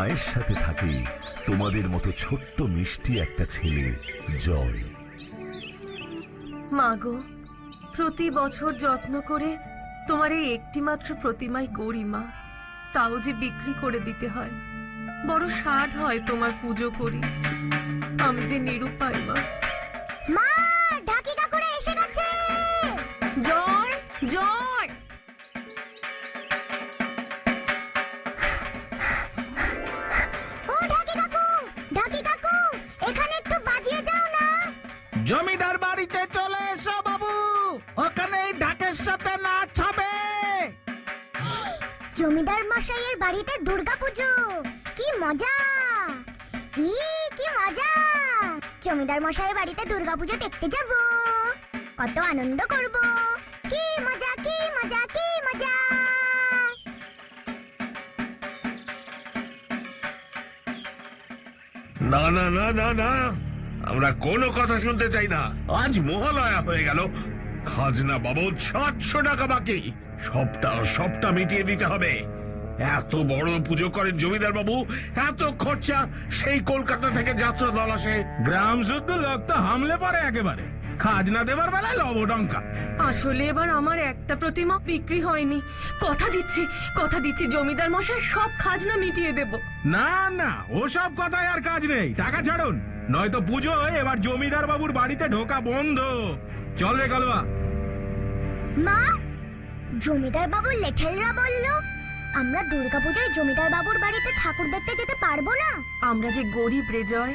মায়ের সাথে থাকে তোমাদের মতো ছোট্ট মিষ্টি একটা ছেলে জয়। মা গো, প্রতি বছর যত্ন করে তোমার এই একটি মাত্র প্রতিমাই গড়ি মা, তাও যে বিক্রি করে দিতে হয়। বড় স্বাদ হয় তোমার পুজো করি, আমি যে নিরুপায় মা। মা, ঢাকি কাকুরা এসে গেছে। জয় জয়, ও ঢাকি কাকু, ঢাকি কাকু, এখানে একটু বাজিয়ে যাও না। জমিদার বাড়িতে চলে এসো বাবু, ওখানে ঢাকের সাথে নাচ হবে। জমিদার মশাইয়ের বাড়িতে দুর্গাপুজো, কি মজা! কি মজা! জমিদার মশাইয়ের বাড়িতে দুর্গাপুজো দেখতে যাব, কত আনন্দ করব। কি মজা, কি মজা, কি মজা! না না না না না, আমরা কোনো কথা শুনতে চাই না। আজ মহালয়া হয়ে গেল, খাজনা বাবদ 700 টাকা বাকি, সবটা মিটিয়ে দিতে হবে। এত বড় পুজো করেন জমিদার বাবু, এত খরচা, সেই কলকাতা থেকে যাত্রা দল আসে। গ্রাম শুদ্ধ লোক তো হামলে পড়ে একেবারে, খাজনা দেবার বেলায় লবডঙ্কা। আসলে এবার আমার একটা প্রতিমা বিক্রি হয়নি। কথা দিচ্ছি জমিদার মশাই সব খাজনা মিটিয়ে দেব। না না, ওসব কথায় আর কাজ নেই, টাকা ছাড়ুন, নয়তো পুজো এবার জমিদার বাবুর বাড়িতে ঢোকা বন্ধ। চল রে কালুয়া। মা, জমিদার বাবুর লেঠেলরা বলল আমরা দুর্গাপূজায় জমিদার বাবুর বাড়িতে ঠাকুর দেখতে যেতে পারবো না। আমরা যে গরিব রে জয়,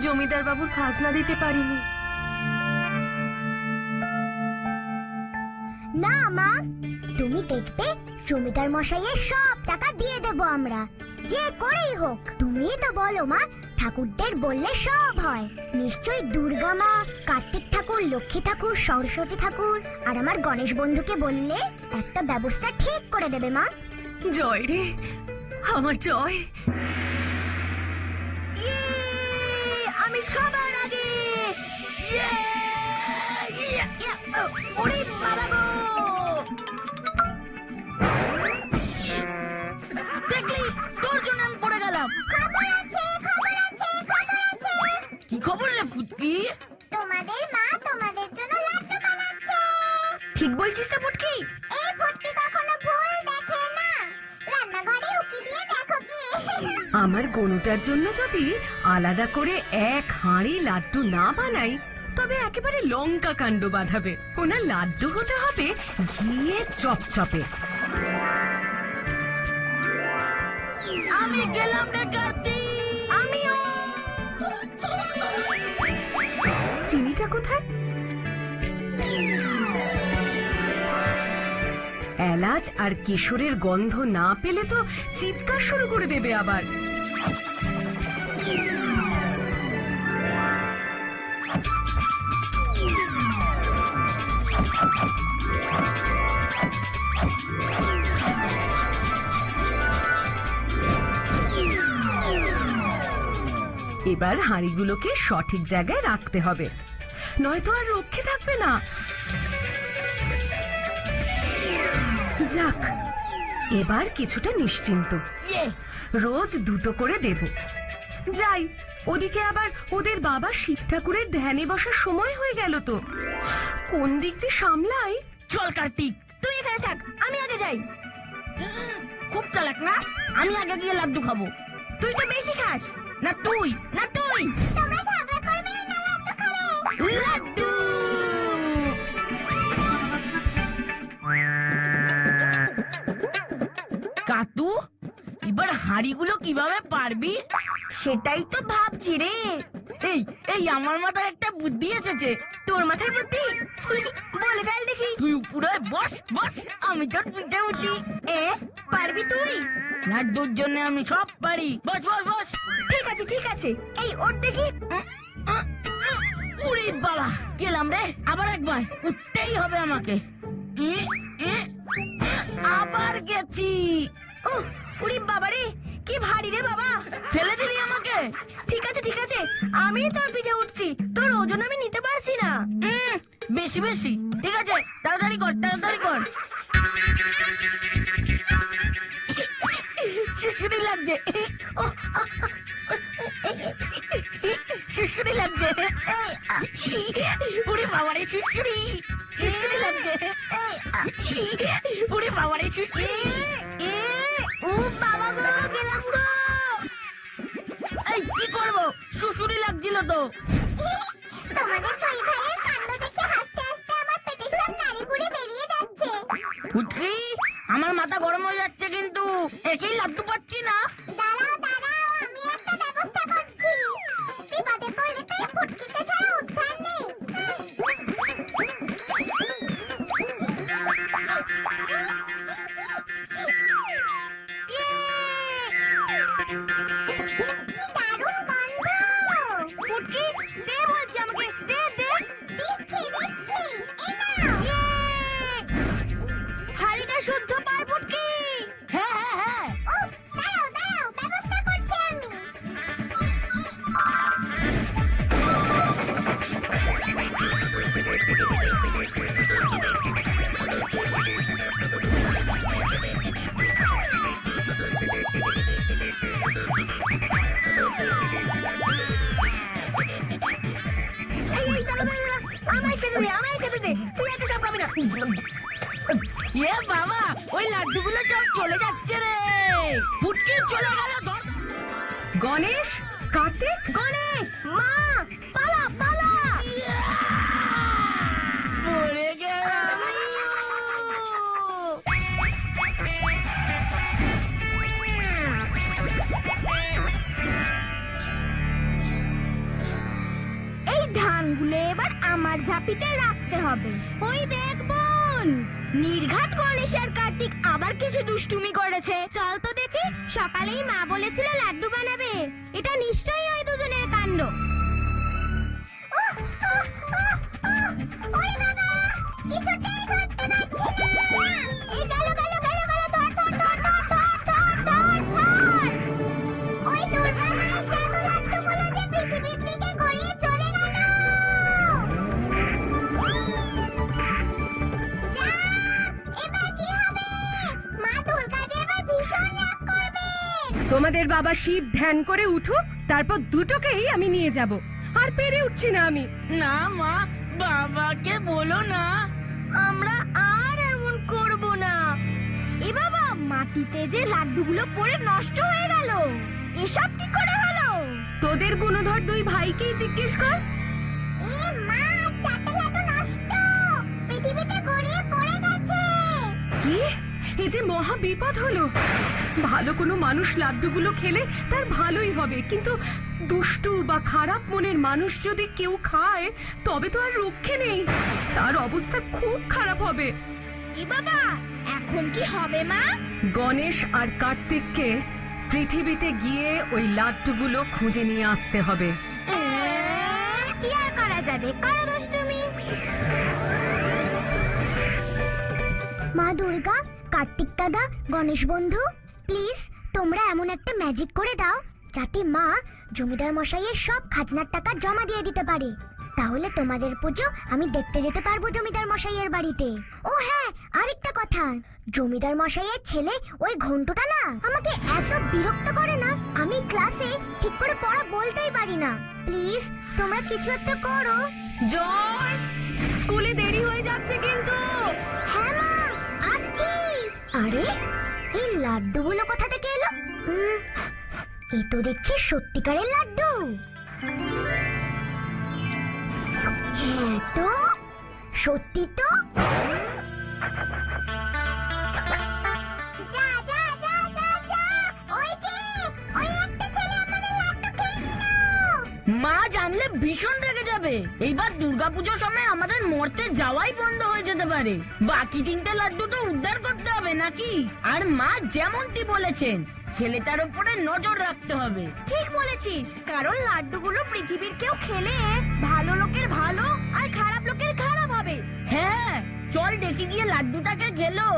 জমিদার বাবুর খাজনা দিতে পারিনি। না মা, তুমি দেখবে জমিদার মশাইয়ের সব টাকা দিয়ে দেব আমরা, যে করেই হোক। তুমিই তো বলো মা, ঠাকুরদের বললে সব হয়। নিশ্চয়ই দুর্গা মা, কার্তিক ঠাকুর, লক্ষ্মী ঠাকুর, সরস্বতী ঠাকুর আর আমার গণেশ বন্ধুকে বললে একটা ব্যবস্থা ঠিক করে দেবে মা। জয় রে আমার জয়, আমি সবার আগে। ওরে বাবা গো! দেখলি, তোর জন্য আমি পড়ে গেলাম। খবর আছে, খবর আছে, খবর আছে। কি খবর রে ফুটকি? তোমাদের মা তোমাদের জন্য লাড্ডু বানাচ্ছে। ঠিক বলছিস তো ফুটকি? এই ফুটকি কখনো ভুল দেখে না, রান্নাঘরে উকি দিয়ে দেখো কি। আমার গনুটার জন্য যদি আলাদা করে এক হাঁড়ি লাড্ডু না বানাই, তবে একেবারে লঙ্কা কাণ্ড বাঁধাবে। ওনার লাড্ডু হতে হবে ঘিয়ে চপচপে। আমি গেলাম রে কার্তিক। আমিও। চিনিটা কোথায়? এলাচ আর কিশোরের গন্ধ না পেলে তো চিৎকার শুরু করে দেবে আবার। এবার হাঁড়িগুলোকে সঠিক জায়গায় রাখতে হবে, নয়তো আর রক্ষে থাকবে না। যাক, এবার কিছুটা নিশ্চিন্ত। রোজ দুটো করে দেব। যাই, ওদিকে আবার ওদের বাবা শিব ঠাকুরের ধ্যানে বসার সময় হয়ে গেল তো, কোন দিক যে সামলাই। চল কার্তিক, তুই এখানে থাক, আমি আগে যাই। খুব চালাক না, আমি আগে গিয়ে লাড্ডু খাবো। তুই তো বেশি খাস। না তুই, না তুই। তোমরা ঝগড়া করবে না লাড্ডু খাবে। লাড্ডু। কাতু, এবার হাঁড়িগুলো কিভাবে পারবি? সেটাই তো ভাবছি রে। এই আমার মাথায় একটা বুদ্ধি এসেছে। তোর মাথায় বুদ্ধি? বলে ফেল দেখি। তুই উপরে বস বস, আমি তোর পিঠে উঠি। পারবি তুই? লাড্ডুর জন্য আমি সব পারি। বস বস বস। ঠিক আছে ঠিক আছে, এই ওর দেখি। উড়ি বাবা, গেলাম রে। আবার একবার উঠতেই হবে আমাকে। আবার গেছি। উড়ি বাবা রে, কি ভারী রে বাবা। ফেলে দিলি আমাকে। ঠিক আছে ঠিক আছে, আমি তোর পিঠে উঠছি, তোর ওজন আমি নিতে পারছি না। বেশি বেশি, ঠিক আছে, তাড়াতাড়ি কর তাড়াতাড়ি কর। শিশুরি লাগছে। সুশ্রী লাগছে। ওরে বাবারে সুশ্রী, সুশ্রী লাগছে। ওরে বাবারে সুশ্রী। ও বাবা গো, গেলাম গো। এই কি করবো, সুশ্রী লাগছিল তো। তোমাদের দুই ভাইয়ের কাণ্ড দেখে হাসতে হাসতে আমার পেটের সব নাড়ি ভুড়ি বেরিয়ে যাচ্ছে। ফুটকি, আমার মাথা গরম হয়ে যাচ্ছে কিন্তু একেই লাড্ডু পাচ্ছি না। দাঁড়াও দাঁড়াও, আমি একটা ব্যবস্থা করছি। বিপদে পড়লে তো এই ফুটকিতে ছাড়া উদ্ধার নেই। কি দারুণ গন্ধ! ফুটকি, দে বলছি আমাকে, দে দে। দিচ্ছি দিচ্ছি, এই নাও। হাড়িটা শুদ্ধ পার ফুটকি। হ্যাঁ হ্যাঁ হ্যাঁ, উফ, দাঁড়াও দাঁড়াও, ব্যবস্থা করছি আমি। এই দাঁড়া দাঁড়া, আমায় খেতে দে, আমায় খেতে দে, তুই এত সব খাবি না। এ বাবা, ওই লাড্ডুগুলো সব চলে যাচ্ছে রে। ফুটকি চলে গেল। ধর। গণেশ, কার্তিক, গণেশ, মা, পালা পালা। পড়ে গেলাম। এই ধানগুলো এবার আমার ঝাঁপিতে রাখতে হবে। ওই দেখ বোন, নির্ঘাত গণেশ আর কার্তিক আবার কিছু দুষ্টুমি করেছে। চল তো দেখি, সকালেই মা বলেছিল লাড্ডু বানাবে। এটা নিশ্চয়ই ওই দুজনের কাণ্ড। ওরে বাবা, কিছুতেই ধরতে পারছি না। এই গেল গেল গেল গেল, ধর ধর ধর ধর ধর ধর ধর ধর। ওই দুর্গা মায়ের জাদু লাড্ডুগুলো যে পৃথিবীর দিকে গড়িয়ে চলে গেল। যা, এবার কি হবে? মা দুর্গা যে এবার ভীষণ রাগ করবে। তোমাদের বাবা শিব ধ্যান করে উঠুক, তারপর দুটোকেই আমি নিয়ে যাব। আর পেরে উঠছি না আমি। না মা, বাবাকে বলো না। আমরা আর এমন করব না। এ বাবা, মাটিতে যে লাড্ডুগুলো পড়ে নষ্ট হয়ে গেল, এসব কি করে হলো? তোদের গুণধর দুই ভাইকেই জিজ্ঞেস কর। এ মা, চারটে লাড্ডু নষ্ট, পৃথিবীতে গড়িয়ে পড়ে গেছে। কি, এ যে মহা বিপদ হলো। ভালো কোনো মানুষ লাড্ডুগুলো খেলে তার ভালোই হবে, কিন্তু দুষ্টু বা খারাপ মনের মানুষ যদি কেউ খায় তবে তো আর রক্ষে নেই, তার অবস্থা খুব খারাপ হবে। এ বাবা, এখন কি হবে মা? গণেশ আর কার্তিককে পৃথিবীতে গিয়ে ওই লাড্ডুগুলো খুঁজে নিয়ে আসতে হবে। কি আর করা যাবে, করো দুষ্টুমি। মা দুর্গা, কার্তিক দাদা, গণেশ বন্ধু, প্লিজ তোমরা এমন একটা ম্যাজিক করে দাও যাতে মা জমিদার মশাইয়ের সব খাজনার টাকা জমা দিয়ে দিতে পারে। তাহলে তোমাদের পুজো আমি দেখতে যেতে পারবো জমিদার মশাইয়ের বাড়িতে। ও হ্যাঁ, আরেকটা কথা, জমিদার মশাইয়ের ছেলে ওই ঘন্টুটা না আমাকে এত বিরক্ত করে না, আমি ক্লাসে ঠিক করে পড়া বলতেই পারি না। প্লিজ তোমরা কিছু একটা করো। জয়, স্কুলে দেরি হয়ে যাচ্ছে কিন্তু। হ্যাঁ মা, আসছি। আরে, এই লাড্ডুগুলো কোথা থেকে এলো? এই তো দেখছি সত্যিকারের লাড্ডু। হ্যাঁ তো, সত্যি তো। যা যা যা যা যা, ওই যে ওই একটা ছেলে আমাদের লাড্ডু খেয়ে নিল। মা জানলে ভীষণ রেগে যাবে। এইবার দুর্গাপুজোর সময় আমাদের মরতে যাওয়াই বন্ধ হয়ে যেতে পারে। বাকি তিনটে লাড্ডু তো উদ্ধার করতে হবে নাকি? আর মা যেমনটি বলেছেন, ছেলেটার উপরে নজর রাখতে হবে। ঠিক বলেছিস, কারণ লাড্ডুগুলো পৃথিবীর কেউ খেলে ভালো লোকের ভালো আর খারাপ লোকের খারাপ হবে। হ্যাঁ, চল দেখি গিয়ে লাড্ডুটাকে গেলো।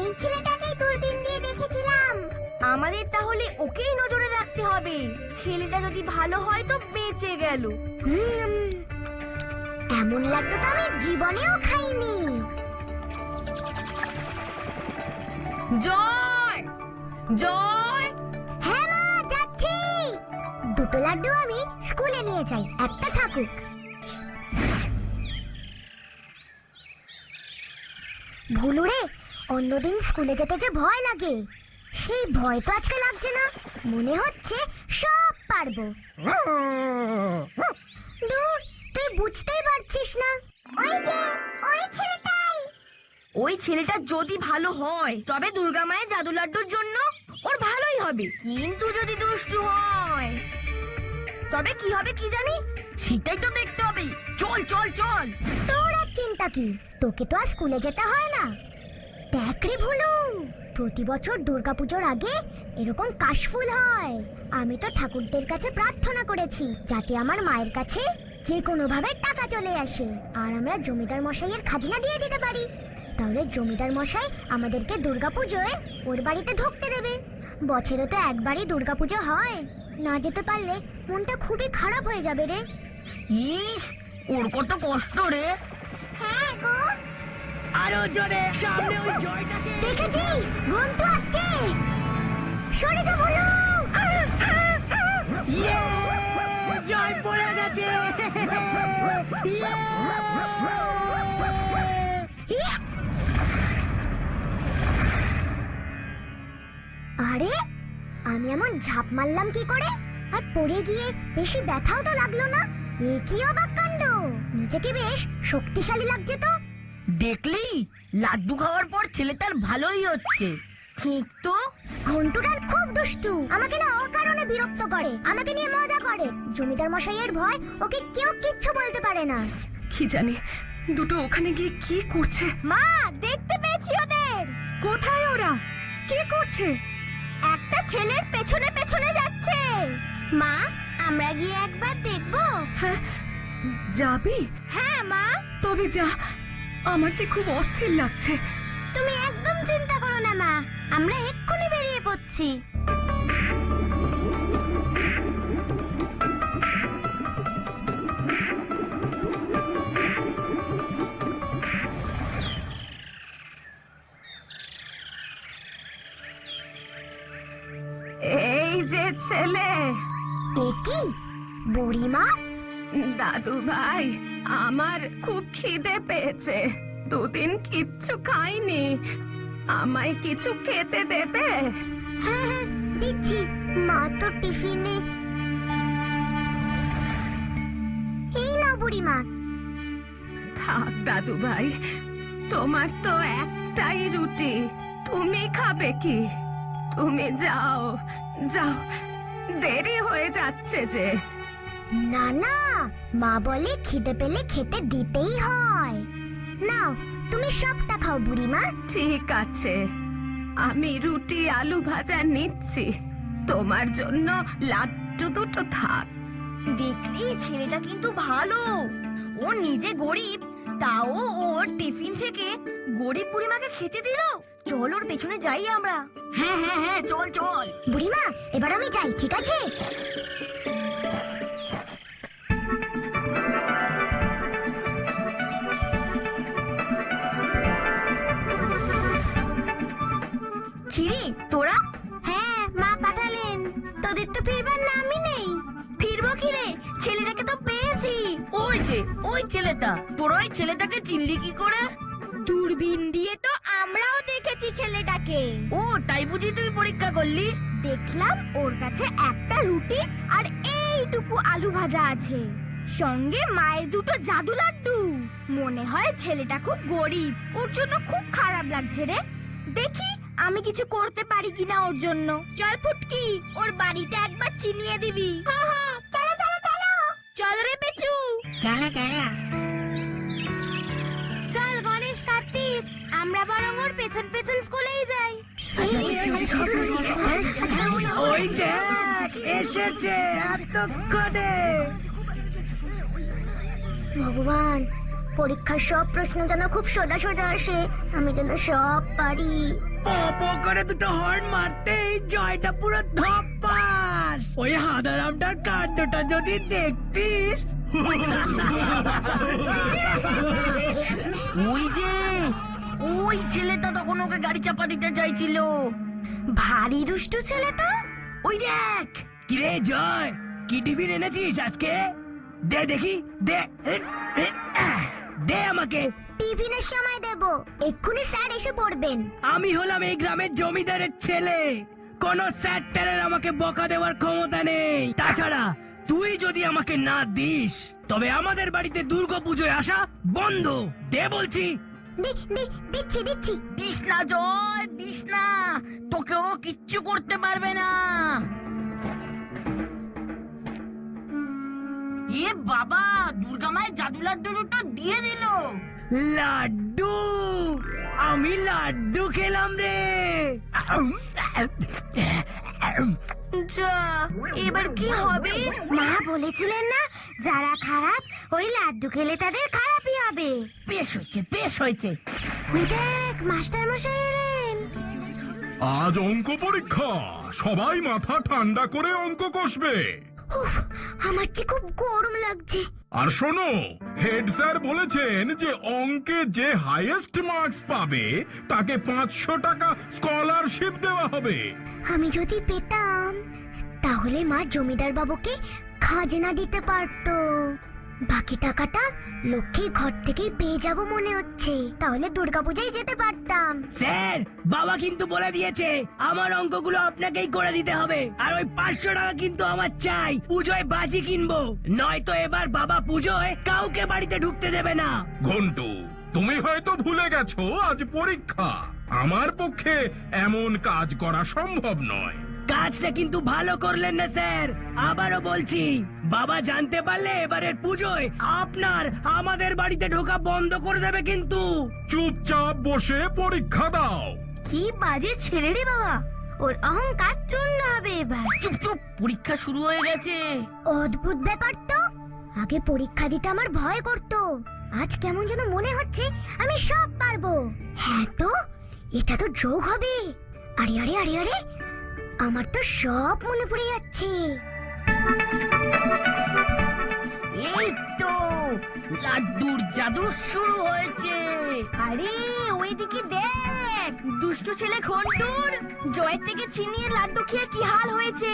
এই ছেলেটাকেই দূরবীন দিয়ে দেখেছিলাম। আমাদের তাহলে ওকেই নজরে রাখতে হবে। ছেলেটা যদি ভালো হয় তো বেঁচে গেল। এমন লাড্ডু তো আমি জীবনেও খাইনি। জয় জয়, হ্যাঁ মা, যাচ্ছি। দুটো লাড্ডু আমি স্কুলে নিয়ে যাই, একটা থাকুক। ভুলুরে, অন্যদিন স্কুলে যেতে যে ভয় লাগে, সেই ভয় তো আজকে লাগছে না। মনে হচ্ছে সব পারবো। দূর, তুই বুঝতেই পারছিস না। ওই যে, ওই ছেলেটাই। ওই ছেলেটা যদি ভালো হয় তবে দুর্গা মায়ের জাদু লাড্ডুর জন্য ওর ভালোই হবে, কিন্তু যদি দুষ্টু হয় তবে কি হবে কি জানি, সেটাই তো দেখতে হবে। চল চল চল। তোর আর চিন্তা কি, তোকে তো আর স্কুলে যেতে হয় না। দেখ রে ভুলু, প্রতি বছর দুর্গাপুজোর আগে এরকম কাশফুল হয়। আমি তো ঠাকুরদের কাছে প্রার্থনা করেছি যাতে আমার মায়ের কাছে যে কোনো ভাবে টাকা চলে আসে, আর আমরা জমিদার মশাইয়ের খাজনা দিয়ে দিতে পারি। তাহলে জমিদার মশাই আমাদেরকে দুর্গাপুজোয় ওর বাড়িতে ঢুকতে দেবে। বছরে তো একবারই দুর্গাপুজো হয়, না যেতে পারলে মনটা খুবই খারাপ হয়ে যাবে রে। ইস, ওর কত কষ্ট রে। হ্যাঁ গো, আরো জোরে সামনে ওই জয়টাকে। দেখেছি, ঘন্টু আসছে। সরে যা ভুলু। জয় পড়ে গেছে। আরে, আমি এমন ঝাঁপ মারলাম কি করে, আর পড়ে গিয়ে বেশি ব্যথাও তো লাগলো না। এ কি অবাক কাণ্ড, নিজেকে বেশ শক্তিশালী লাগছে তো। দেখলি, লাড্ডু খাওয়ার পর ছেলেটার ভালোই হচ্ছে। ঠিক তো। ঘন্টুটার খুব দুষ্টু, আমাকে না অকারণে বিরক্ত করে, আমাকে নিয়ে মজা করে। জমিদার মশাইয়ের ভয় ওকে কেউ কিচ্ছু বলতে পারে না। কি জানি দুটো ওখানে গিয়ে কি করছে। মা, দেখতে পেয়েছি ওদের। কোথায় ওরা, কি করছে? একটা ছেলের পেছনে পেছনে যাচ্ছে। মা, আমরা গিয়ে একবার দেখবো? হ্যাঁ, যাবি? হ্যাঁ মা। তবে যা, আমার যে খুব অস্থির লাগছে। তুমি একদম চিন্তা করো না মা, আমরা এক্ষুনি বেরিয়ে পড়ছি। এই যে ছেলে। এ কি, বুড়িমা? দাদু ভাই, আমার খুব খিদে পেয়েছে, দুদিন কিচ্ছু খাইনি, আমায় কিছু খেতে দেবে? হ্যাঁ হ্যাঁ, দিচ্ছি। মা তো টিফিনে। এই নাও বুড়িমা। থাক দাদু ভাই, তোমার তো একটাই রুটি, তুমি খাবে কি? তুমি যাও যাও, দেরি হয়ে যাচ্ছে যে। না না, মা বলে খিদে পেলে খেতে দিতেই হয়। নাও, তুমি সবটা খাও বুড়িমা। ঠিক আছে, আমি রুটি আলু ভাজা নিচ্ছি, তোমার জন্য লাড্ডু দুটো থাক। দেখলি, ছেলেটা কিন্তু ভালো। ও নিজে গরিব, তাও ওর টিফিন থেকে গরিব বুড়িমাকে খেতে দিল। চল ওর পেছনে যাই আমরা। হ্যাঁ হ্যাঁ হ্যাঁ, চল চল। বুড়িমা, এবার আমি যাই, ঠিক আছে? কিরে তোরা? হ্যাঁ, মা পাঠালেন। তোদের তো ফিরবার নামই নেই। ফিরবো কিরে, ছেলেটাকে তো পেয়েছি। ওই যে ওই ছেলেটা। তোরা ওই ছেলেটাকে চিনলি কি করে? দূরবীন দিয়ে তো আমরাও দেখেছি ছেলেটাকে। ও, তাই বুঝি তুই পরীক্ষা করলি? দেখলাম ওর কাছে একটা রুটি আর এইটুকু আলু ভাজা আছে, সঙ্গে মায়ের দুটো জাদু লাড্ডু। মনে হয় ছেলেটা খুব গরিব, ওর জন্য খুব খারাপ লাগছে রে। দেখি আমি কিছু করতে পারি কিনা ওর জন্য। চল ফুটকি, ওর বাড়িটা একবার চিনিয়ে দিবি। হ্যাঁ হ্যাঁ, চলো চলো চলো। চল রে পেচু। চল গণেশ, কার্তিক, আমরা বরং ওর পেছন পেছন স্কুলেই যাই। ওই দেখ, এসেছে এতক্ষণে। ভগবান, পরীক্ষার সব প্রশ্ন যেন খুব সোজা সোজা আসে, আমি যেন সব পারি। পপ করে দুটো হর্ন মারতেই জয়টা পুরো ধপাস। ওই হাদারামটার কাণ্ডটা যদি দেখতিস, ওই যে ওই ছেলেটা তখন ওকে গাড়ি চাপা দিতে চাইছিল। ভারী দুষ্টু ছেলে তো। ওই দেখ। কিরে জয়, কি টিফিন এনেছিস আজকে? দে দেখি, দে দে আমাকে। টিফিনের সময় দেব, এক্ষুনি স্যার এসে পড়বেন। আমি হলাম এই গ্রামের জমিদারের ছেলে, কোন স্যার আমাকে বকা দেওয়ার ক্ষমতা নেই। তাছাড়া তুই যদি আমাকে না দিস তবে আমাদের বাড়িতে দুর্গাপুজোয় আসা বন্ধ। দে বলছি। দিচ্ছি দিচ্ছি। দিস না জয়, দিস না, তোকেও কিচ্ছু করতে পারবে না। এ বাবা, দুর্গা মায়ের জাদু লাড্ডু দুটো দিয়ে দিল। লাড্ডু, আমি লাড্ডু খেলাম রে। যা, এবার কি হবে? মা বলেছিলেন না, যারা খারাপ ওই লাড্ডু খেলে তাদের খারাপই হবে। বেশ হয়েছে, বেশ হয়েছে। ওই দেখ, মাস্টার মশাই এলেন। আজ অঙ্ক পরীক্ষা, সবাই মাথা ঠান্ডা করে অঙ্ক কষবে। উফ, আমার যে খুব গরম লাগছে। আর শোনো, হেড স্যার বলেছেন যে অঙ্কে যে হাইয়েস্ট মার্কস পাবে তাকে 500 টাকা স্কলারশিপ দেওয়া হবে। আমি যদি পেতাম তাহলে মা জমিদার বাবুকে খাজনা দিতে পারতো। বাকি টাকাটা লক্ষ্মীর ঘর থেকেই পেয়ে যাব মনে হচ্ছে, তাহলে দুর্গাপূজায় যেতে পারতাম। স্যার, বাবা কিন্তু বলে দিয়েছে আমার অঙ্কগুলো আপনাকেই করে দিতে হবে। আর ওই 500 টাকা কিন্তু আমার চাই, পুজোয় বাজি কিনবো। নয়তো এবার বাবা পুজোয় কাউকে বাড়িতে ঢুকতে দেবে না। ঘন্টু, তুমি হয়তো ভুলে গেছো আজ পরীক্ষা। আমার পক্ষে এমন কাজ করা সম্ভব নয়। কাজটা কিন্তু ভালো করলেন না স্যার, আবারও বলছি। বাবা জানতে পারলে এবারের পুজোয় আপনার আমাদের বাড়িতে ঢোকা বন্ধ করে দেবে কিন্তু। চুপচাপ বসে পরীক্ষা দাও। কি বাজে ছেলে রে বাবা, ওর অহংকার চূর্ণ হবে এবার। চুপ চুপ, পরীক্ষা শুরু হয়ে গেছে। অদ্ভুত ব্যাপার তো, আগে পরীক্ষা দিতে আমার ভয় করতো, আজ কেমন যেন মনে হচ্ছে আমি সব পারবো। হ্যাঁ তো, এটা তো যোগ হবে। আরে আরে আরে আরে, আমার তো সব মনে পড়ে যাচ্ছে। এই তো লাড্ডুর জাদু শুরু হয়েছে। আরে ওইদিকে দেখ, দুষ্টু ছেলে ঘন্টুর জয়ের থেকে ছিনিয়ে লাড্ডু খেয়ে কি হাল হয়েছে।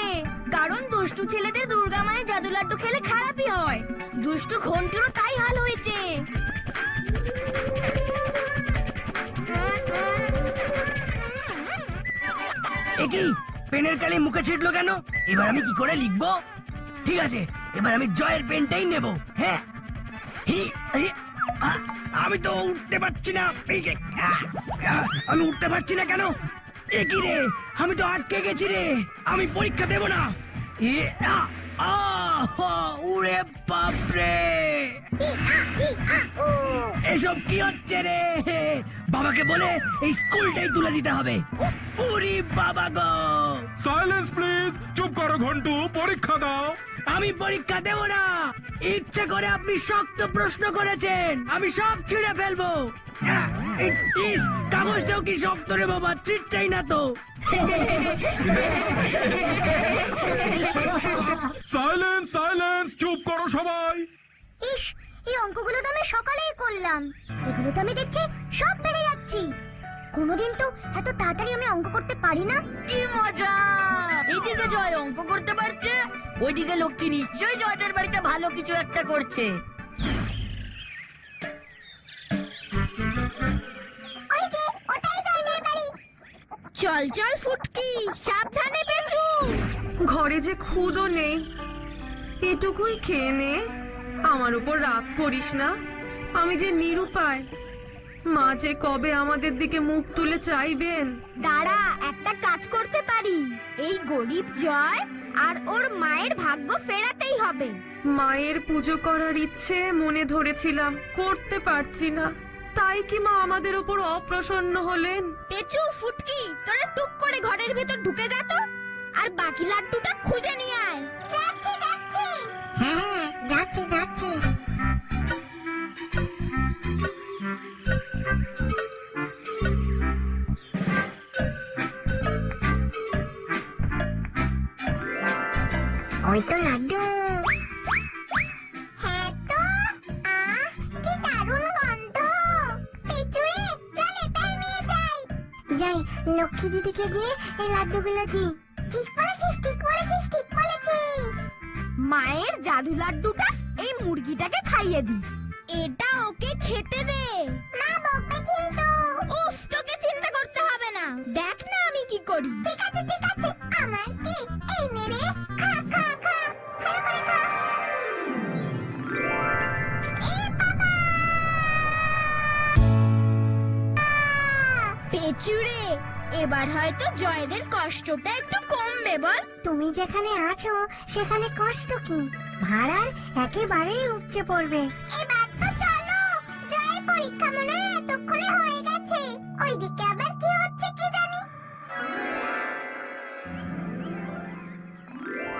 কারণ দুষ্টু ছেলেদের দুর্গা মায়ের জাদু লাড্ডু খেলে খারাপই হয়, দুষ্টু ঘন্টুরও তাই হাল হয়েছে। একই পেনের কালি মুখে ছিটলো কেন? এবার আমি কি করে লিখবো? ঠিক আছে, এবার আমি জয়ের পেনটাই নেব। হ্যাঁ, আমি তো উঠতে পারছি না। আমি উঠতে পারছি না কেন? একই রে, আমি তো আটকে গেছি রে। আমি পরীক্ষা দেব না। উড়ে বাপরে, এসব কি হচ্ছে রে? বাবাকে বলে এই স্কুলটাই তুলে দিতে হবে। উরি বাবা গো! সাইলেন্স প্লিজ, চুপ করো ঘন্টু, পরীক্ষা দাও। আমি পরীক্ষা দেব না। ইচ্ছে করে আপনি শক্ত প্রশ্ন করেছেন, আমি সব ছিঁড়ে ফেলবো। ইস, কাগজটাও কি শক্ত রে বাবা, ছিঁড়ছাই না তো। সাইলেন্স সাইলেন্স, চুপ করো সবাই। ইস, এই অঙ্কগুলো তো আমি সকালেই করলাম, এগুলো তো আমি দেখছি সব বেড়ে যাচ্ছি। কোনোদিন তো এত তাড়াতাড়ি আমি অঙ্ক করতে পারি না। কি মজা! এইদিকে জয় অঙ্ক করতে পারছে, ওইদিকে লক্ষ্মী নিশ্চয়ই জয়দের বাড়িতে ভালো কিছু একটা করছে। ওই যে, ওটাই জয়দের বাড়ি। চল চল ফুটকি, সাবধানে পেঁচু। ঘরে যে খুদও নেই, এটুকুই খেয়ে নে। আমার উপর রাগ করিস না, আমি যে নিরুপায়। মা যে কবে আমাদের দিকে মুখ তুলে চাইবেন। দাঁড়া, একটা কাজ করতে পারি। এই গরিব জয় আর ওর মায়ের ভাগ্য ফেরাতেই হবে। মায়ের পুজো করার ইচ্ছে মনে ধরেছিলাম, করতে পারছি না। তাই কি মা আমাদের উপর অপ্রসন্ন হলেন? পেঁচু, ফুটকি, তোরা টুক করে ঘরের ভেতর ঢুকে যা তো, আর বাকি লাড্ডুটা খুঁজে নিয়ে আয়। যাচ্ছি যাচ্ছি। হ্যাঁ, যাচ্ছি যাচ্ছি। ওই তো লাড্ডু। হ্যাঁ যাই লক্ষ্মী দিদিকে গিয়ে এই লাড্ডুগুলো দিই। ঠিক বলেছিস, ঠিক বলেছিস, ঠিক বলেছিস। মায়ের জাদু লাড্ডুটা এই মুরগিটাকে খাইয়ে দি। এটা ওকে খেতে দে। মা বকবে কিন্তু। উফ, তোকে চিন্তা করতে হবে না, দেখ না আমি কি করি। ঠিক আছে, ঠিক আছে। আমার কি এই মেরে খা খা খা, ভালো করে খা। পেচুরে, এবার হয়তো জয়দের কষ্টটা একটু কমবে বল। তুমি যেখানে আছো সেখানে কষ্ট কি, ভাড়ার একেবারেই উপচে পড়বে। এবার তো চলো, জয়ের পরীক্ষা মনে হয় এতক্ষণে হয়ে গেছে। ওইদিকে আবার কি হচ্ছে কি জানি।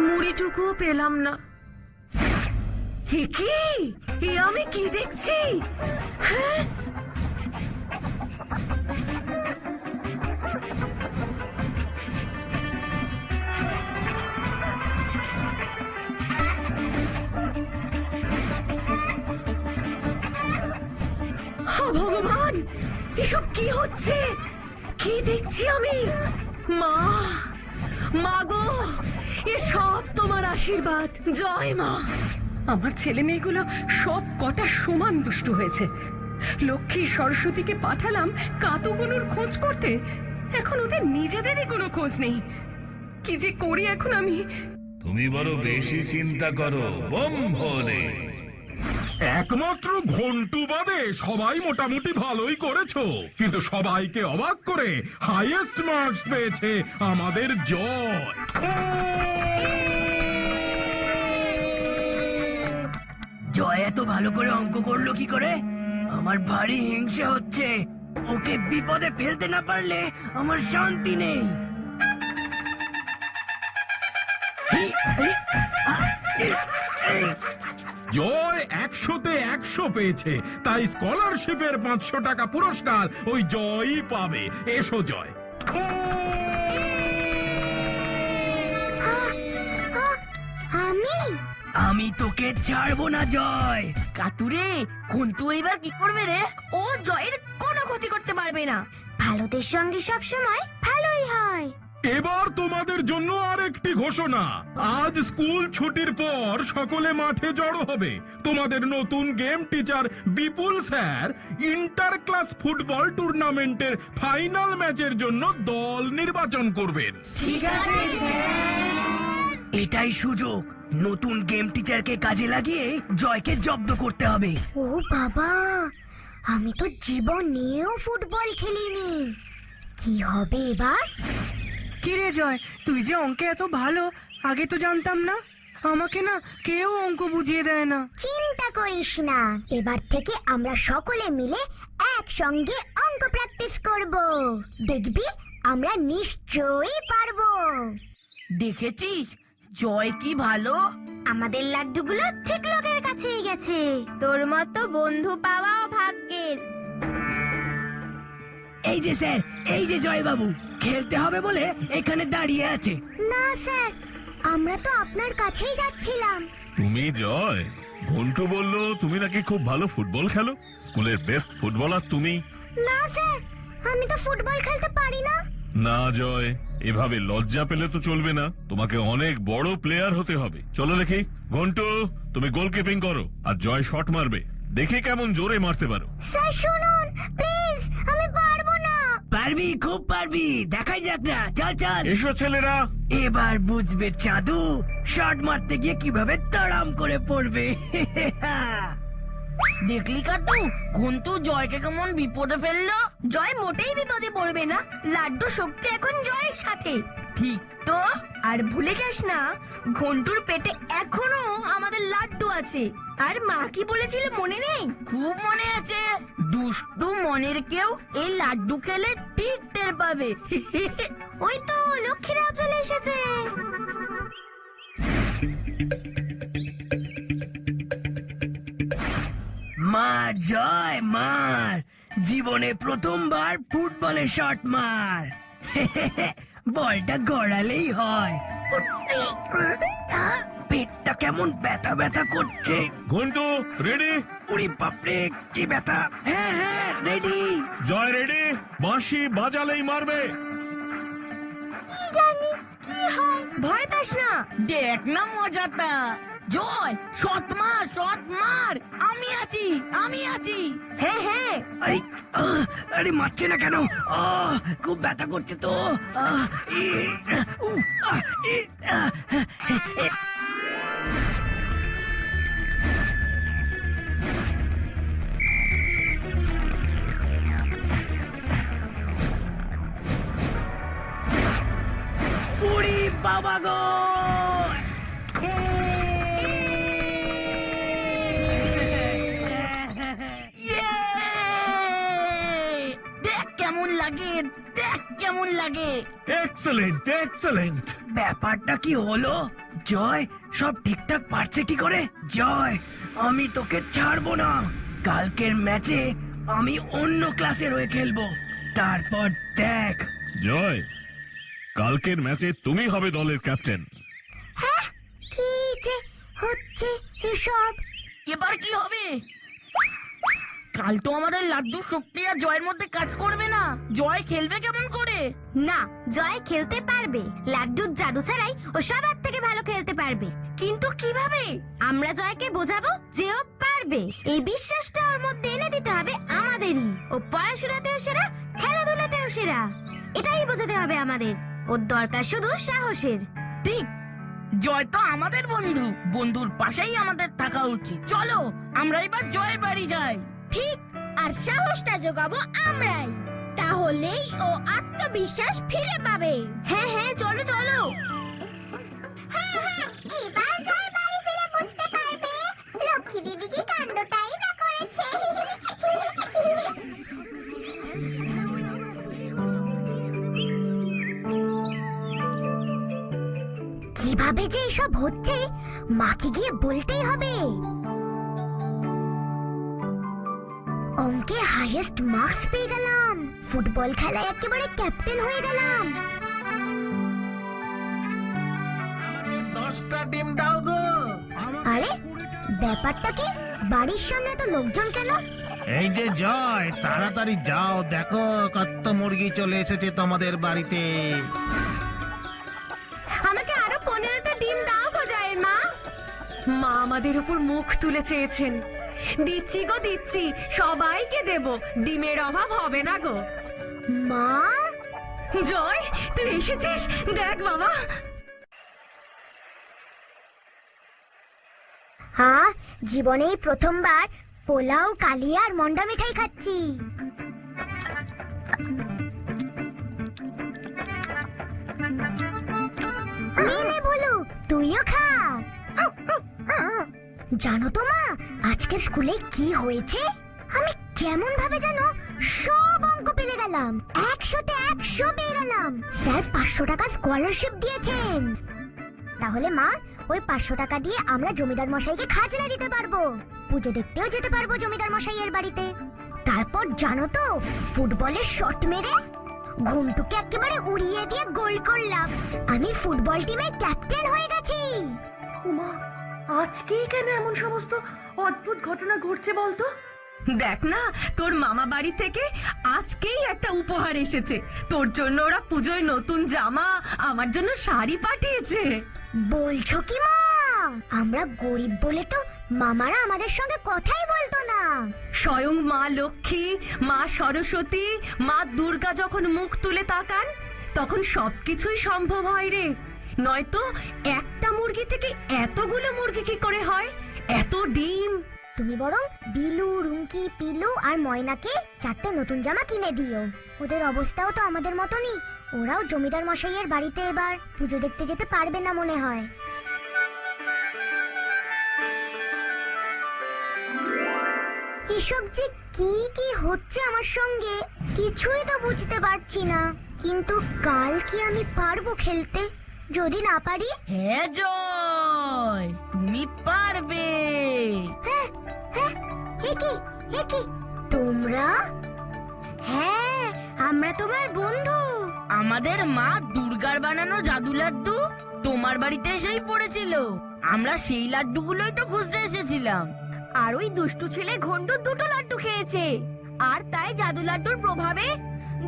মুড়িটুকুও পেলাম না। হে কি, এ আমি কি দেখছি? হ্যাঁ, ভগবান, এসব কি হচ্ছে? কি দেখছি আমি? মা, মা গো, এসব তোমার আশীর্বাদ। জয় মা। আমার ছেলে মেয়েগুলো সব কটা সমান দুষ্টু হয়েছে। লক্ষ্মী সরস্বতীকে পাঠালাম কাতুগুনুর খোঁজ করতে, এখন ওদের নিজেদেরই কোনো খোঁজ নেই। কি যে করি এখন আমি? তুমি বড় বেশি চিন্তা করো বম ভোলে। একমাত্র ঘন্টু বাদে সবাই মোটামুটি ভালোই করেছো, কিন্তু সবাইকে অবাক করে হাইয়েস্ট মার্কস পেয়েছে আমাদের জয়। জয় এত ভালো করে অঙ্ক করলো কি করে? আমার ভারী হিংসে হচ্ছে। ওকে বিপদে ফেলতে না পারলে আমার শান্তি নেই। জয় 100-তে 100 পেয়েছে, তাই স্কলারশিপের 500 টাকা পুরস্কার ওই জয়ই পাবে। এসো জয়। আমি তোকে ছাড়বো না জয়। কাতুরে, ঘন্টু এবার কি করবে রে? ও জয়ের কোনো ক্ষতি করতে পারবে না। ভালোদের সঙ্গে সব সময় ভালোই হয়। এবার তোমাদের জন্য আরেকটি ঘোষণা। আজ স্কুল ছুটির পর সকলে মাঠে জড়ো হবে। তোমাদের নতুন গেম টিচার বিপুল স্যার ইন্টার ক্লাস ফুটবল টুর্নামেন্টের ফাইনাল ম্যাচের জন্য দল নির্বাচন করবেন। ঠিক আছে এটাই সুযোগ। নতুন গেম টিচারকে কাজে লাগিয়ে জয়কে জব্দ করতে হবে। ও বাবা, আমি তো জীবনেও ফুটবল খেলিনি। কি হবে এবার? কি রে জয়, তুই যে অঙ্কে এত ভালো, আগে তো জানতাম না। আমাকে না কেউ অঙ্ক বুঝিয়ে দেয় না। চিন্তা করিস না, এবার থেকে আমরা সকলে মিলে একসঙ্গে অঙ্ক প্র্যাকটিস করব। দেখবি আমরা নিশ্চয়ই পারবো। দেখেছিস জয় কি ভালো? আমাদের লাড্ডুগুলো ঠিক লোকের কাছেই গেছে। তোর মতো বন্ধু পাওয়াও ভাগ্যের। এই যে স্যার, এই যে জয় বাবু খেলতে হবে বলে এখানে দাঁড়িয়ে আছে। না স্যার, আমরা তো আপনার কাছেই যাচ্ছিলাম। তুমি জয়? ঘন্টু বলল তুমি নাকি খুব ভালো ফুটবল খেলো, স্কুলের বেস্ট ফুটবলার তুমি। না স্যার, আমি তো ফুটবল খেলতে পারি না। না জয়, এভাবে লজ্জা পেলে তো চলবে না, তোমাকে অনেক বড় প্লেয়ার হতে হবে। চলো দেখি। ঘন্টু, তুমি গোলকিপিং করো আর জয় শট মারবে, দেখি কেমন জোরে মারতে পারো। স্যার শুনুন প্লিজ, আমি পারবো না। পারবি, খুব পারবি, দেখাই যাক না। চল চল। এসো ছেলেরা। এবার বুঝবে চাঁদু শট মারতে গিয়ে কিভাবে তাড়াম করে পড়বে। দেখলি কাতু, ঘন্টু জয়কে কেমন বিপদে ফেললো। জয় মোটেই বিপদে পড়বে না, লাড্ডু শক্তি এখন জয়ের সাথে। ঠিক তো। আর ভুলে যাস না, ঘন্টুর পেটে এখনো আমাদের লাড্ডু আছে। আর মা কি বলেছিল মনে নেই? খুব মনে আছে। দুষ্টু মনের কেউ এই লাড্ডু খেলে ঠিক টের পাবে। ওই তো লক্ষ্মীরাও চলে এসেছে। মার জয় মার, জীবনে প্রথমবার ফুটবলে শট মার। বলটা গড়ালেই হয়। পেটটা কেমন ব্যথা ব্যথা করছে। ঘন্টু রেডি? ওরে বাপরে কি ব্যথা! হ্যাঁ হ্যাঁ রেডি। জয় রেডি? বাঁশি বাজালেই মারবে। ভয় পাস না, দেখ না মজাটা। জয়, শট মার, আমি আছি। হ্যাঁ হ্যাঁ, আরে আরে মারছে না কেন? খুব ব্যথা করছে তো। উহ, ওরে বাবা গো! দেখ কেমন লাগে। এক্সেলেন্ট। ব্যাপারটা কি হলো? জয় সব ঠিকঠাক পারছে কি করে? জয়, আমি তোকে ছাড়বো না। কালকের ম্যাচে আমি অন্য ক্লাসের হয়ে খেলবো, তারপর দেখ। জয়, কালকের ম্যাচে তুমি হবে দলের ক্যাপ্টেন। কি যে হচ্ছে এসব? এবার কি হবে? কাল তো আমাদের লাড্ডু শক্তি আর জয়ের মধ্যে কাজ করবে না। জয় খেলবে কেমন করে? না, জয় খেলতে পারবে। লাড্ডুর জাদু ছাড়াই ও সবার থেকে ভালো খেলতে পারবে। কিন্তু কিভাবে? আমরা জয়কে বোঝাবো যে ও পারবে। এই বিশ্বাসটা ওর মধ্যে এনে দিতে হবে আমাদেরই। ও পড়াশোনাতেও সেরা, খেলাধুলাতেও সেরা। এটাই বোঝাতে হবে আমাদের। ওর দরকার শুধু সাহসের। ঠিক, জয় তো আমাদের বন্ধুর পাশেই আমাদের থাকা উচিত। চলো আমরা এবার জয়ের বাড়ি যাই। ঠিক, আর সাহসটা জোগাবো আমরাই। তাহলেই ও আত্মবিশ্বাস ফিরে পাবে। হ্যাঁ হ্যাঁ, চলো চলো। এবার জয় বাড়ি ফিরে বুঝতে পারবে লক্ষ্মী দিদি কি কাণ্ডটাই না করেছে। কিভাবে যে এসব হচ্ছে মাকে গিয়ে বলতেই হবে। অঙ্কে হাইয়েস্ট মার্কস পেয়ে গেলাম, ফুটবল খেলায় একেবারে ক্যাপ্টেন হয়ে গেলাম। 10টা ডিম দাও গো। আরে ব্যাপারটা কি? বাড়ির সামনে তো লোকজন কেন? এই যে জয়, তাড়াতাড়ি যাও, দেখো কত মুরগি চলে এসেছে তোমাদের বাড়িতে। আমাকে আরো 15টা ডিম দাও গো জয়ের মা। মা আমাদের উপর মুখ তুলে চেয়েছেন। দিচ্ছি গো দিচ্ছি, সবাইকে দেব, ডিমের অভাব হবে না গো। মা, জয়, তুই এসেছিস? দেখ বাবা। হ্যাঁ, জীবনেই প্রথমবার পোলাও, কালিয়া আর মন্ডা মিঠাই খাচ্ছি। নে বলু, তুইও খা। জানো তো মা, আজকে স্কুলে কি হয়েছে? আমি কেমন ভাবে জানো সব অঙ্ক পেরে গেলাম। 100তে 100 পেয়ে গেলাম। স্যার 500 টাকা স্কলারশিপ দিয়েছেন। তাহলে মা, ওই 500 টাকা দিয়ে আমরা জমিদার মশাইকে খাজনা দিতে পারবো, পুজো দেখতেও যেতে পারবো জমিদার মশাইয়ের বাড়িতে। তারপর জানো তো, ফুটবলের শট মেরে ঘুমটুকে একেবারে উড়িয়ে দিয়ে গোল করলাম। আমি ফুটবল টিমের ক্যাপ্টেন হয়ে গেছি। উমা, আজকেই কেন এমন সমস্ত অদ্ভুত ঘটনা ঘটছে বলতো? দেখ না, তোর মামা বাড়ি থেকে আজকেই একটা উপহার এসেছে। তোর জন্য ওরা পুজোয় নতুন জামা, আমার জন্য শাড়ি পাঠিয়েছে। বলছো কি মা? আমরা গরিব বলে তো মামারা আমাদের সঙ্গে কথাই বলতো না। স্বয়ং মা লক্ষ্মী, মা সরস্বতী, মা দুর্গা যখন মুখ তুলে তাকান, তখন সবকিছুই সম্ভব হয় রে। নয়তো একটা মুরগি থেকে এতগুলো মুরগি কি করে হয়? এত ডিম। তুমি বরং বিলু, রুমকি, পিলু আর ময়নাকে 4টে নতুন জামা কিনে দিও। ওদের অবস্থাও তো আমাদের মতনই। ওরাও জমিদার মশাইয়ের বাড়িতে এবার পুজো দেখতে যেতে পারবে না মনে হয়। এসব যে কি কি হচ্ছে আমার সঙ্গে কিছুই তো বুঝতে পারছি না। কিন্তু কাল কি আমি পারবো খেলতে? যদি না পারি? হ্যাঁ জয়, তুমি পারবে। হ্যাঁ, এ কি তোমরা? হ্যাঁ, আমরা তোমার বন্ধু। আমাদের মা দুর্গার বানানো জাদু লাড্ডু তোমার বাড়িতে এসেই পড়েছিল। আমরা সেই লাড্ডুগুলোই তো খুঁজতে এসেছিলাম। আর ওই দুষ্টু ছেলে ঘন্টু দুটো লাড্ডু খেয়েছে, আর তাই জাদু লাড্ডুর প্রভাবে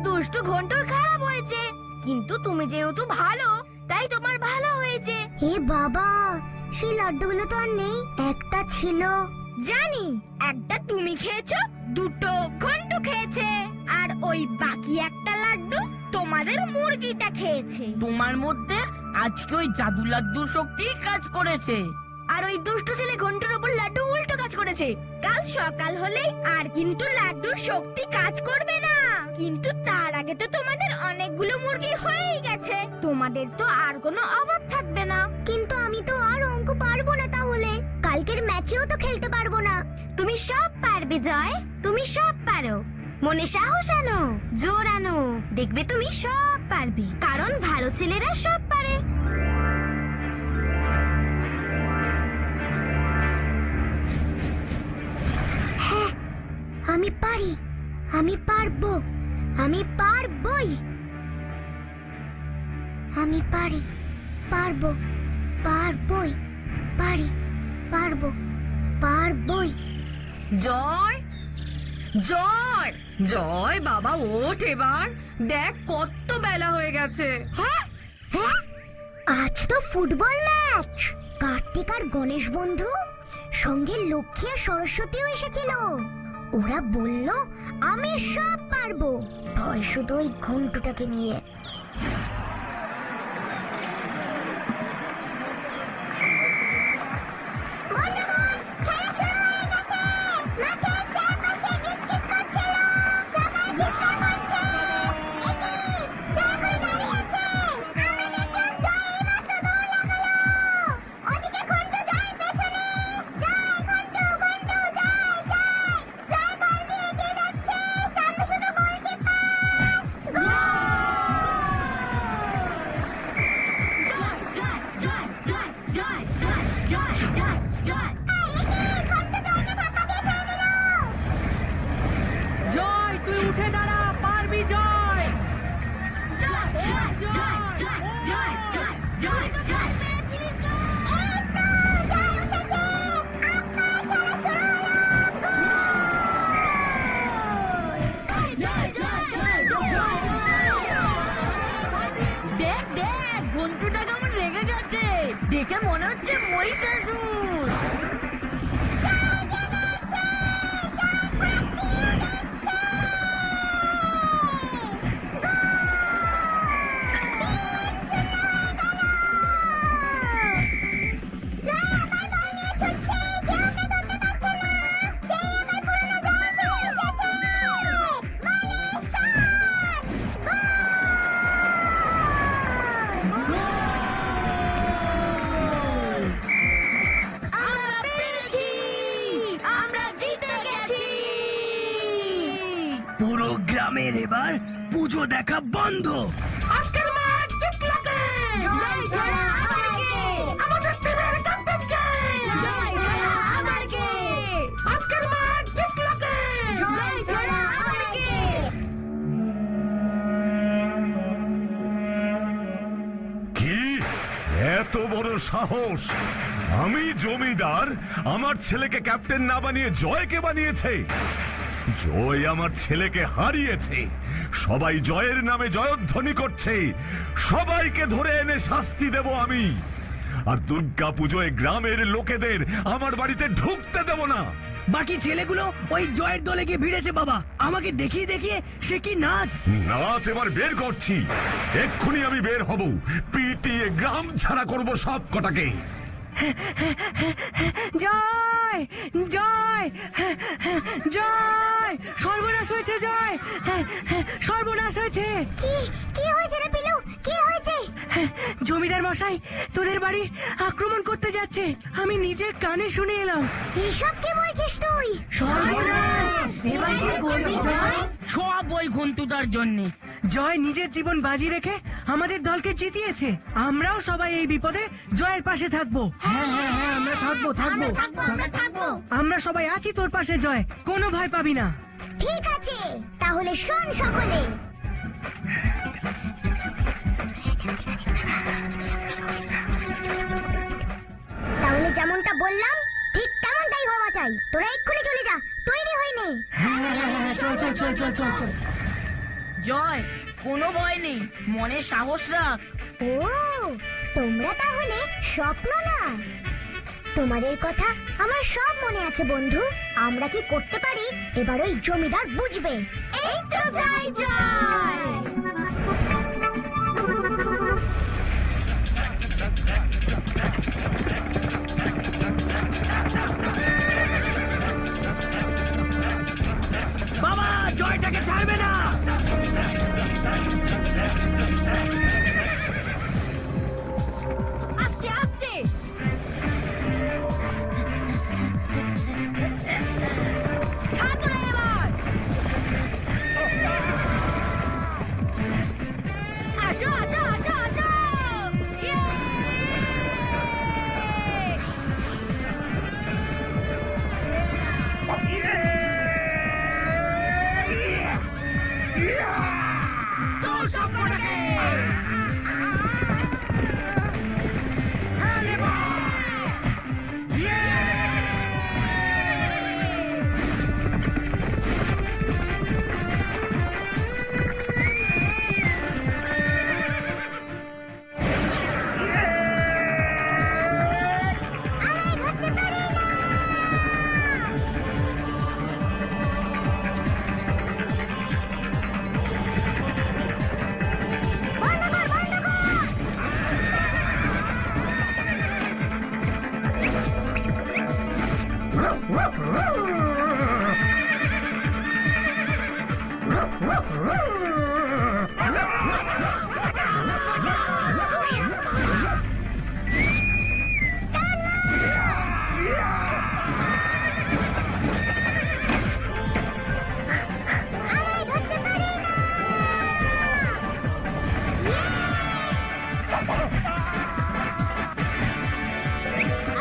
দুষ্টু ঘন্টুর খারাপ হয়েছে। কিন্তু তুমি যেহেতু ভালো, তাই তোমার ভালো হয়েছে। এ বাবা, সেই লাড্ডুগুলো তো আর নেই। একটা ছিল, জানি, একটা তুমি খেয়েছো, দুটো ঘন্টু খেয়েছে, আর ওই বাকি একটা লাড্ডু তোমাদের মুরগিটা খেয়েছে। তোমার মধ্যে আজকে ওই জাদু লাড্ডুর শক্তি কাজ করেছে। আর ওই দুষ্টু ছেলে ঘন্টুর উপর লাড্ডু উল্টো কাজ করেছে। কাল সকাল হলেই আর কিন্তু লাড্ডুর শক্তি কাজ করবে না। কিন্তু তার আগে তো তোমাদের অনেকগুলো মুরগি হয়েই গেছে, তোমাদের তো আর কোনো অভাব থাকবে না। কিন্তু আমি তো আর অঙ্ক পারবো না, তাহলে কালকের ম্যাচেও তো খেলতে পারবো না। তুমি সব পারবে জয়, তুমি সব পারো। মনে সাহস আনো, জোর আনো, দেখবে তুমি সব পারবে, কারণ ভালো ছেলেরা সব পারে। আমি পারি, আমি পারবো, আমি পারবই, আমি পারি, পারবো, পারবই, পারি, পারবো, পারবই। জয়, জয়, জয় বাবা, ওঠ এবার। দেখ কত বেলা হয়ে গেছে। হ্যাঁ হ্যাঁ, আজ তো ফুটবল ম্যাচ। কার্তিক আর গণেশ বন্ধু সঙ্গে লক্ষ্মী আর সরস্বতীও এসেছিল। ওরা বলল আমি সব পারবো, ভয় শুধু ওই ঘন্টুটাকে নিয়ে। জয়, তুই উঠে দাঁড়া, পারবি জয়। দেখ দেখ, ঘন্টুটা কেমন রেগে গেছে, দেখে মনে হচ্ছে মহিষাসুর। পুরো গ্রামের এবার পুজো দেখা বন্ধ। আজকের ম্যাচ জিতলো কে? জয় ছাড়া আবার কে? আমাদের টিমের ক্যাপ্টেন কে? জয় ছাড়া আবার কে? আজকের ম্যাচ জিতলো কে? জয় ছাড়া আবার কে? কি এত বড় সাহস! আমি জমিদার, আমার ছেলেকে ক্যাপ্টেন না বানিয়ে জয়কে বানিয়েছে। জয় আমার ছেলেকে হারিয়েছে। সবাই জয়ের নামে জয়ধ্বনি করছে। সবাইকে ধরে এনে শাস্তি দেব আমি। আর দুর্গা পুজোয় গ্রামের লোকেদের আমার বাড়িতে ঢুকতে দেব না। বাকি ছেলেগুলো ওই জয়ের দলে গিয়ে ভিড়েছে বাবা। আমাকে দেখিয়ে দেখিয়ে সে কি নাচ। নাচ এবার বের করছি, এক্ষুনি আমি বের হব। পিটিয়ে গ্রাম ছাড়া করব সব কটাকে। জয়, জয়, জয়, সর্বনাশ হয়েছে জয়, সর্বনাশ হয়েছে। কি কি হয়েছে রে পিলু, কি হয়েছে? জমিদার মশাই তোদের বাড়ি আক্রমণ করতে যাচ্ছে, আমি নিজের কানে শুনে এলাম। এসব কি বলছিস তুই? সর্বনাশ! এবার কি করবি জয়? সব ওই ঘন্টুটার জন্যে। জয় নিজের জীবন বাজি রেখে আমাদের দলকে জিতিয়েছে। আমরাও সবাই এই বিপদে জয়ের পাশে থাকবো। হ্যাঁ হ্যাঁ হ্যাঁ, আমরা থাকবো থাকবো। আমরা থাকবো। আমরা সবাই আছি তোর পাশে জয়, কোনো ভয় পাবি না। ঠিক আছে, তাহলে শোন সকলে। তাহলে তোরা এক্ষুনি চলে যা, তৈরি হয়ে নে। চল চল চল চল চল চল। জয়, কোনো ভয় নেই, মনে সাহস রাখ। ও, তোমরা তাহলে স্বপ্ন না? তোমাদের কথা আমার সব মনে আছে বন্ধু। আমরা কি করতে পারি এবার ওই জমিদার বুঝবে। এই তো জয় জয়। বাবা জয়টাকে ছাড়বে না। আস্তে আস্তে। ছাড় তোরা এবার। আসো আসো আসো আসো। ইয়ে! তোর সবকটাকে।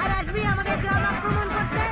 আর আসবি আমাদের গ্রাম আক্রমণ করতে?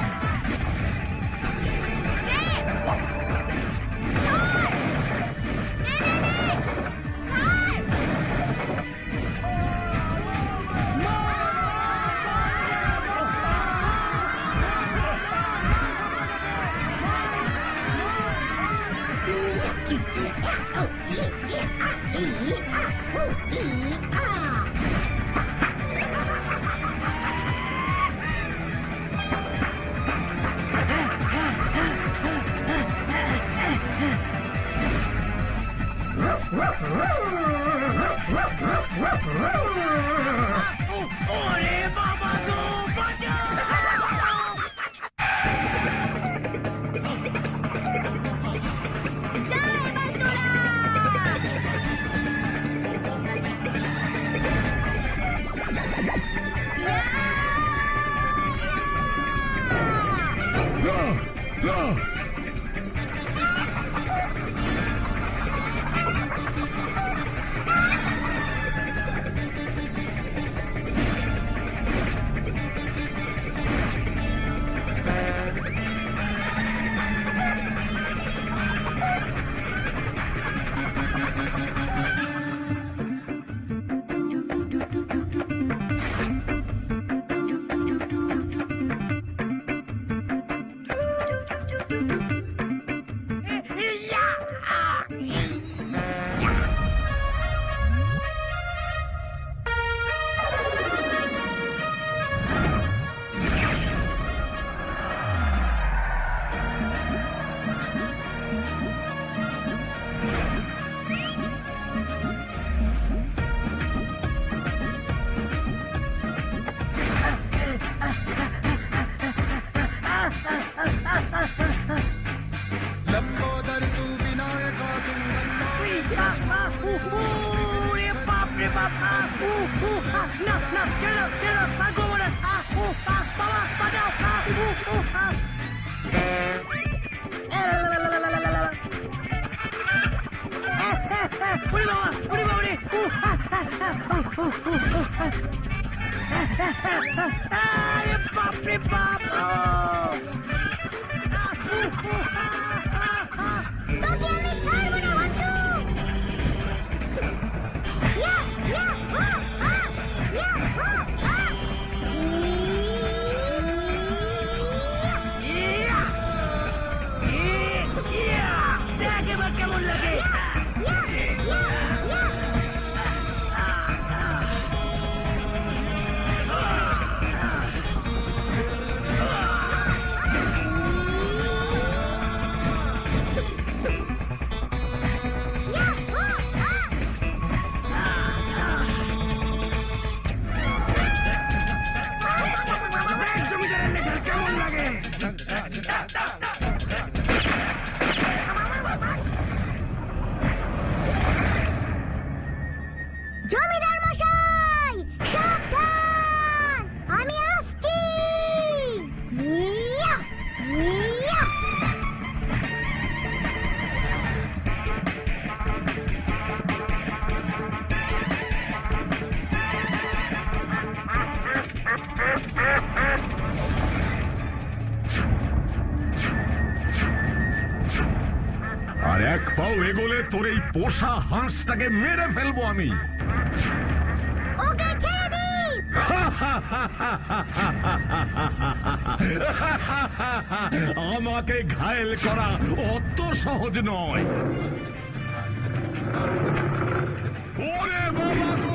ওরে বাবা গো, বাঁচাও! যা এবার তোরা। ওরে বাপ রে বাপ। না না, ছেড়ে দাও ছেড়ে দাও, আর করবো না। বাবা বাঁচাও। ওরে বাবা, ওরে বাবা রে। আরে বাপ রে বাপ। তোকে আমি ছাড়বো না বন্ধু। ইয়া ইয়া ইয়া ইয়া পাও এগোলে তোর এই পোষা হাঁসটাকে মেরে ফেলবো আমি। ওকে ছেড়ে দিন। আমাকে ঘায়েল করা অত সহজ নয়। ওরে বাবা গো!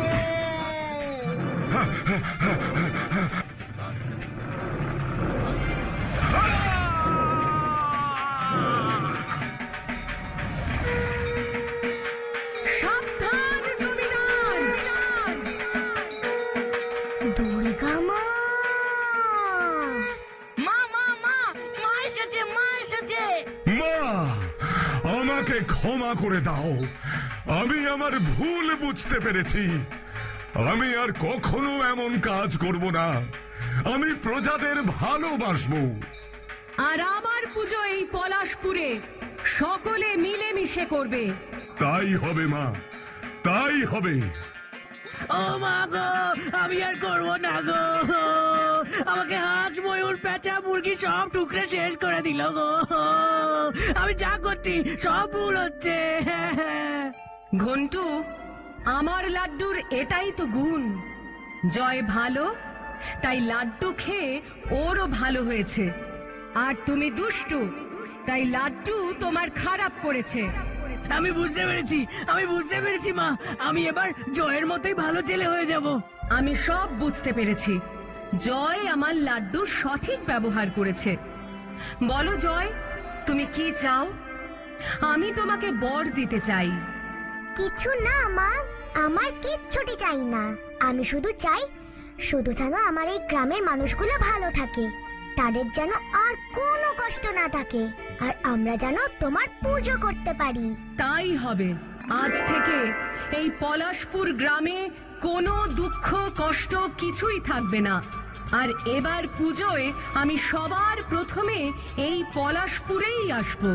সাবধান জমিদার! দুর্গা মা। মা মা মা মা এসেছে, মা এসেছে। মা, আমাকে ক্ষমা করে দাও। আমি আমার ভুল বুঝতে পেরেছি। আমি আর কখনো এমন কাজ করব না। আমি প্রজাদের ভালোবাসবো। আর আমার পুজো এই পলাশপুরে সকলে মিলেমিশে করবে। তাই হবে মা, তাই হবে। ও মা গো, আমি আর করবো না গো। আমাকে হাঁস, ময়ূর, পেঁচা, মুরগি সব টুকরে শেষ করে দিল গো। আমি যা করছি সব ভুল হচ্ছে। ঘন্টু, আমার লাড্ডুর এটাই তো গুণ। জয় ভালো, তাই লাড্ডু খেয়ে ওরও ভালো হয়েছে। আর তুমি দুষ্টু, তাই লাড্ডু তোমার খারাপ করেছে। আমি বুঝতে পেরেছি মা। আমি এবার জয়ের মতোই ভালো ছেলে হয়ে যাব। আমি সব বুঝতে পেরেছি। জয় আমার লাড্ডুর সঠিক ব্যবহার করেছে। বলো জয়, তুমি কি চাও? আমি তোমাকে বর দিতে চাই। কিছু না মা, আমার কিচ্ছুটি চাই না। আমি শুধু চাই যেন আমার এই গ্রামের মানুষগুলো ভালো থাকে, তাদের যেন আর কোনো কষ্ট না থাকে, আর আমরা যেন তোমার পুজো করতে পারি। তাই হবে। আজ থেকে এই পলাশপুর গ্রামে কোনো দুঃখ কষ্ট কিছুই থাকবে না। আর এবার পুজোয় আমি সবার প্রথমে এই পলাশপুরেই আসবো।